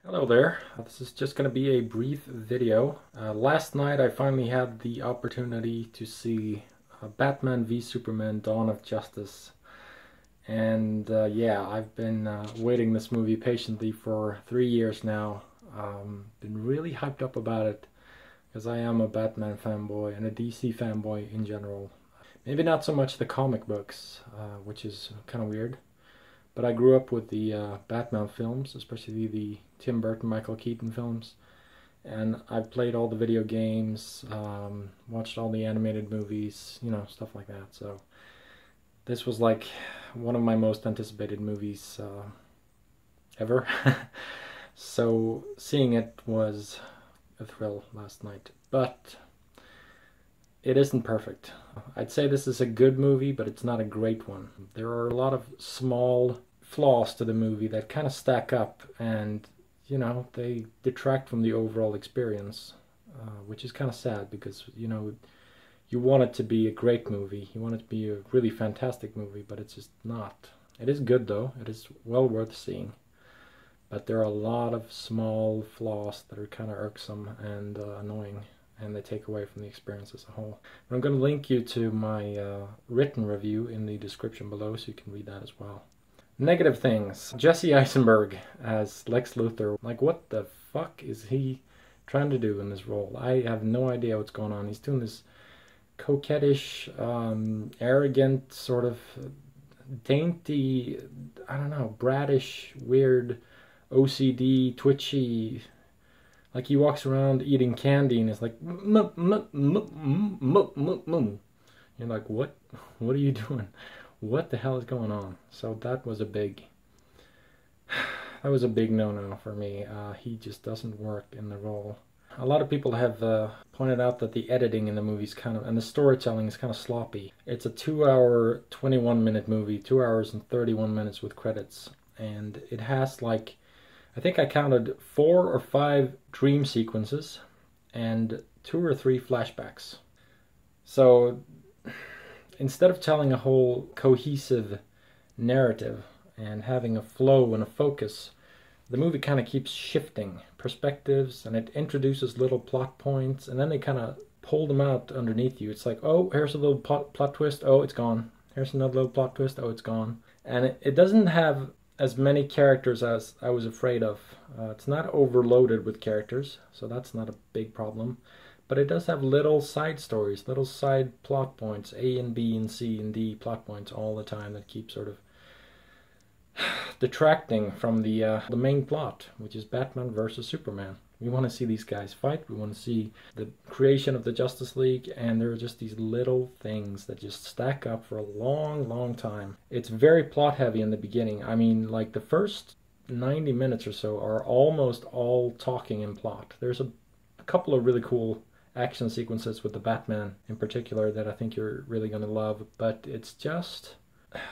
Hello there. This is just going to be a brief video. Last night I finally had the opportunity to see Batman v Superman Dawn of Justice. And yeah, I've been waiting this movie patiently for 3 years now. Been really hyped up about it because I am a Batman fanboy and a DC fanboy in general. Maybe not so much the comic books, which is kind of weird. But I grew up with the Batman films, especially the Tim Burton, Michael Keaton films. And I've played all the video games, watched all the animated movies, you know, stuff like that. So this was like one of my most anticipated movies ever. So seeing it was a thrill last night. But it isn't perfect. I'd say this is a good movie, but it's not a great one. There are a lot of small flaws to the movie that kind of stack up, and you know, they detract from the overall experience, which is kind of sad because you know, you want it to be a great movie, you want it to be a really fantastic movie, but it's just not. It is good though, it is well worth seeing, but there are a lot of small flaws that are kind of irksome and annoying, and they take away from the experience as a whole. But I'm going to link you to my written review in the description below so you can read that as well. Negative things. Jesse Eisenberg as Lex Luthor. Like, what the fuck is he trying to do in this role? I have no idea what's going on. He's doing this coquettish, arrogant, sort of dainty, I don't know, bratish, weird, OCD, twitchy. Like, he walks around eating candy and it's like, you're like, what? What are you doing? What the hell is going on? So that was a big no-no for me. He just doesn't work in the role. A lot of people have pointed out that the editing in the movie is and the storytelling is kind of sloppy. It's a 2-hour, 21-minute movie, 2 hours and 31 minutes with credits. And it has, like, I think I counted 4 or 5 dream sequences and 2 or 3 flashbacks. So instead of telling a whole cohesive narrative and having a flow and a focus, the movie kind of keeps shifting perspectives, and it introduces little plot points, and then they kind of pull them out underneath you. It's like, oh, here's a little plot twist, oh, it's gone. Here's another little plot twist, oh, it's gone. And it doesn't have as many characters as I was afraid of. It's not overloaded with characters, so that's not a big problem. But it does have little side stories, little side plot points, A and B and C and D plot points all the time that keep sort of detracting from the main plot, which is Batman versus Superman. We want to see these guys fight, we want to see the creation of the Justice League, and there are just these little things that just stack up for a long, long time. It's very plot heavy in the beginning. I mean, like, the first 90 minutes or so are almost all talking and plot. There's a couple of really cool action sequences with the Batman in particular that I think you're really going to love, but it's just,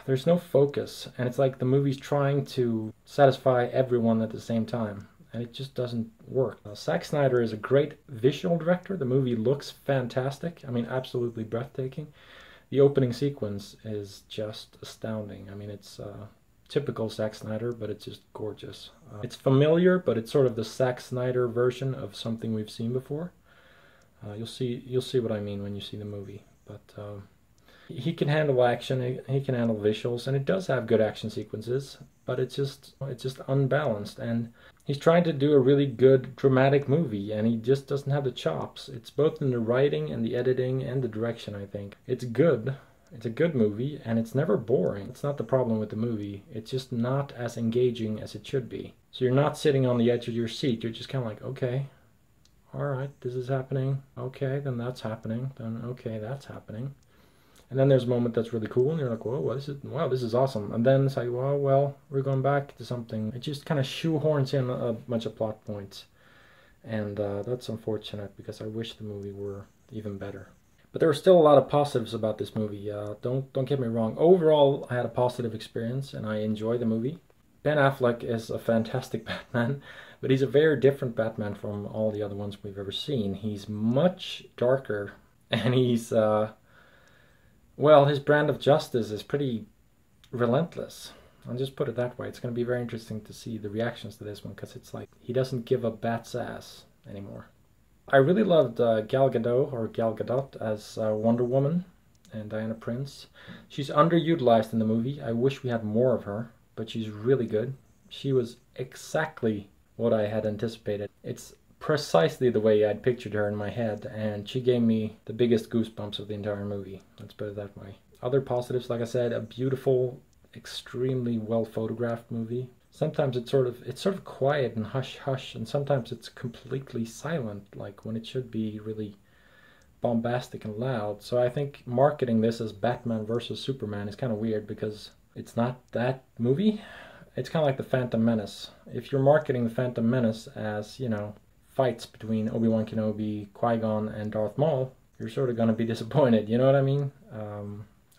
there's no focus, and it's like the movie's trying to satisfy everyone at the same time, and it just doesn't work. Zack Snyder is a great visual director. The movie looks fantastic. I mean, absolutely breathtaking. The opening sequence is just astounding. I mean, it's typical Zack Snyder, but it's just gorgeous. It's familiar, but it's sort of the Zack Snyder version of something we've seen before. You'll see what I mean when you see the movie. But he can handle action, he can handle visuals, and it does have good action sequences, but it's just unbalanced. And he's trying to do a really good dramatic movie, and he just doesn't have the chops. It's both in the writing and the editing and the direction, I think. It's good. It's a good movie, and it's never boring. It's not the problem with the movie. It's just not as engaging as it should be. So you're not sitting on the edge of your seat. You're just kind of like, okay, all right, this is happening. Okay, then that's happening. Then okay, that's happening. And then there's a moment that's really cool, and you're like, whoa, wow, this is awesome. And then it's like, well, we're going back to something. It just kind of shoehorns in a bunch of plot points, and that's unfortunate because I wish the movie were even better. But there are still a lot of positives about this movie. Don't get me wrong. Overall, I had a positive experience, and I enjoy the movie. Ben Affleck is a fantastic Batman, but he's a very different Batman from all the other ones we've ever seen. He's much darker, and he's, well, his brand of justice is pretty relentless. I'll just put it that way. It's going to be very interesting to see the reactions to this one, because it's like he doesn't give a bat's ass anymore. I really loved Gal Gadot as Wonder Woman and Diana Prince. She's underutilized in the movie. I wish we had more of her, but she's really good. She was exactly what I had anticipated. It's precisely the way I'd pictured her in my head, and she gave me the biggest goosebumps of the entire movie. Let's put it that way. Other positives, like I said, a beautiful, extremely well photographed movie. Sometimes it's sort of quiet and hush hush, and sometimes it's completely silent, like when it should be really bombastic and loud. So I think marketing this as Batman versus Superman is kind of weird, because it's not that movie. It's kind of like the Phantom Menace. If you're marketing the Phantom Menace as, you know, fights between Obi-Wan Kenobi, Qui-Gon, and Darth Maul, you're sort of going to be disappointed, you know what I mean?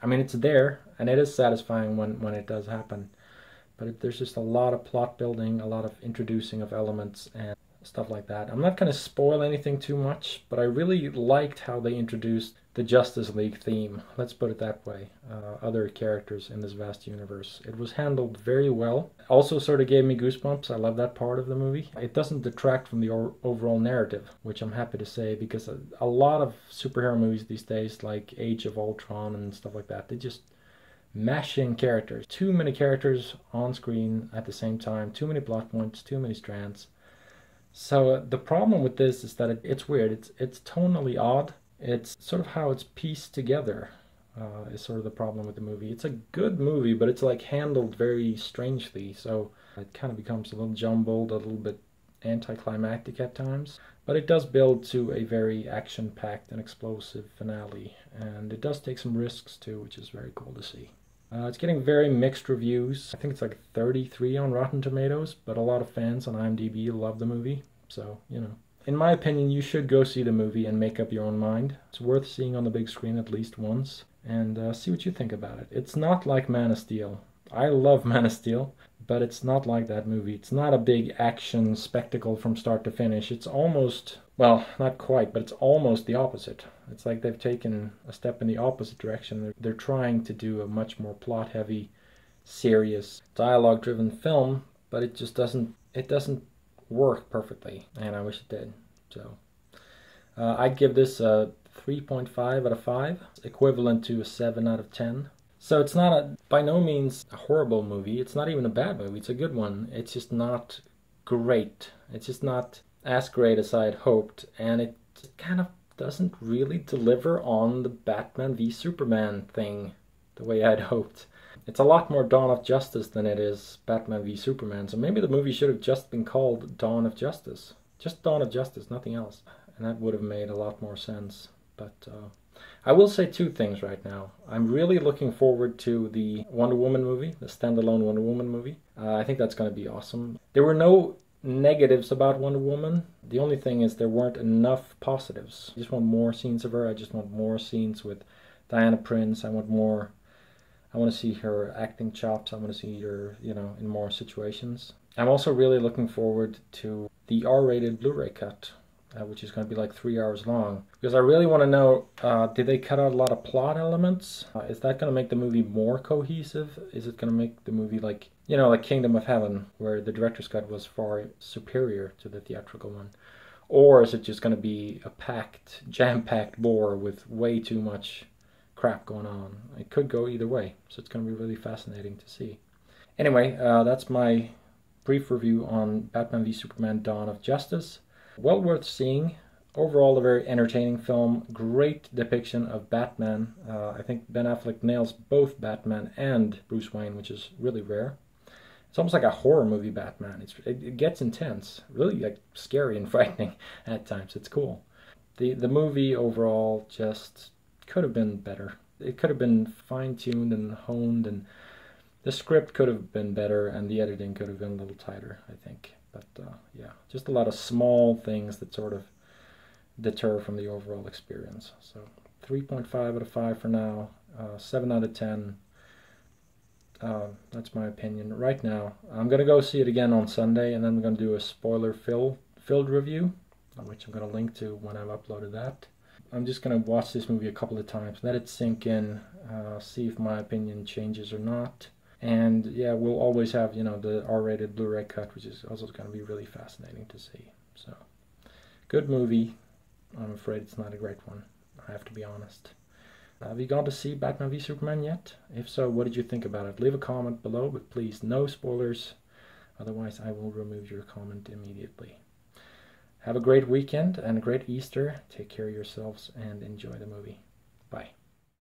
I mean, it's there, and it is satisfying when it does happen. But there's just a lot of plot building, a lot of introducing of elements and stuff like that. I'm not going to spoil anything too much, but I really liked how they introduced the Justice League theme. Let's put it that way. Other characters in this vast universe. It was handled very well. Also sort of gave me goosebumps. I love that part of the movie. It doesn't detract from the overall narrative, which I'm happy to say, because a lot of superhero movies these days, like Age of Ultron and stuff like that, they just mash in characters. Too many characters on screen at the same time. Too many plot points. Too many strands. So the problem with this is that it's weird. It's tonally odd. It's sort of how it's pieced together is sort of the problem with the movie. It's a good movie, but it's like handled very strangely. So it kind of becomes a little jumbled, a little bit anticlimactic at times. But it does build to a very action-packed and explosive finale. And it does take some risks too, which is very cool to see. It's getting very mixed reviews. I think it's like 33 on Rotten Tomatoes, but a lot of fans on IMDb love the movie. So, you know. In my opinion, you should go see the movie and make up your own mind. It's worth seeing on the big screen at least once, and see what you think about it. It's not like Man of Steel. I love Man of Steel, but it's not like that movie. It's not a big action spectacle from start to finish. It's almost, well, not quite, but it's almost the opposite. It's like they've taken a step in the opposite direction. They're trying to do a much more plot-heavy, serious, dialogue-driven film, but it just doesn't work perfectly, and I wish it did. So I'd give this a 3.5 out of 5, equivalent to a 7 out of 10. So it's not by no means a horrible movie. It's not even a bad movie. It's a good one. It's just not great. It's just not as great as I had hoped, and it kind of doesn't really deliver on the Batman v Superman thing the way I'd hoped. It's a lot more Dawn of Justice than it is Batman v Superman, so maybe the movie should have just been called Dawn of Justice. Just Dawn of Justice, nothing else. And that would have made a lot more sense. But I will say two things right now. I'm really looking forward to the Wonder Woman movie, the standalone Wonder Woman movie. I think that's going to be awesome. There were no negatives about Wonder Woman. The only thing is there weren't enough positives. I just want more scenes of her. I just want more scenes with Diana Prince. I want to see her acting chops. I want to see her, you know, in more situations. I'm also really looking forward to the R-rated Blu-ray cut, which is going to be like 3 hours long. Because I really want to know, did they cut out a lot of plot elements? Is that going to make the movie more cohesive? Is it going to make the movie like, you know, like Kingdom of Heaven, where the director's cut was far superior to the theatrical one? Or is it just going to be a jam-packed bore with way too much crap going on? It could go either way, so it's going to be really fascinating to see. Anyway, that's my brief review on Batman v Superman Dawn of Justice. Well worth seeing. Overall, a very entertaining film. Great depiction of Batman. I think Ben Affleck nails both Batman and Bruce Wayne, which is really rare. It's almost like a horror movie Batman. It gets intense, really like scary and frightening at times. It's cool. The movie overall just could have been better. It could have been fine-tuned and honed, and the script could have been better, and the editing could have been a little tighter, I think. But yeah, just a lot of small things that sort of deter from the overall experience. So 3.5 out of 5 for now, 7 out of 10. That's my opinion right now. I'm going to go see it again on Sunday, and then I'm going to do a spoiler-filled review, which I'm going to link to when I've uploaded that. I'm just going to watch this movie a couple of times, let it sink in, see if my opinion changes or not. And yeah, we'll always have, you know, the R-rated Blu-ray cut, which is also going to be really fascinating to see. So, good movie. I'm afraid it's not a great one. I have to be honest. Have you gone to see Batman v Superman yet? If so, what did you think about it? Leave a comment below, but please, no spoilers. Otherwise, I will remove your comment immediately. Have a great weekend and a great Easter. Take care of yourselves and enjoy the movie. Bye.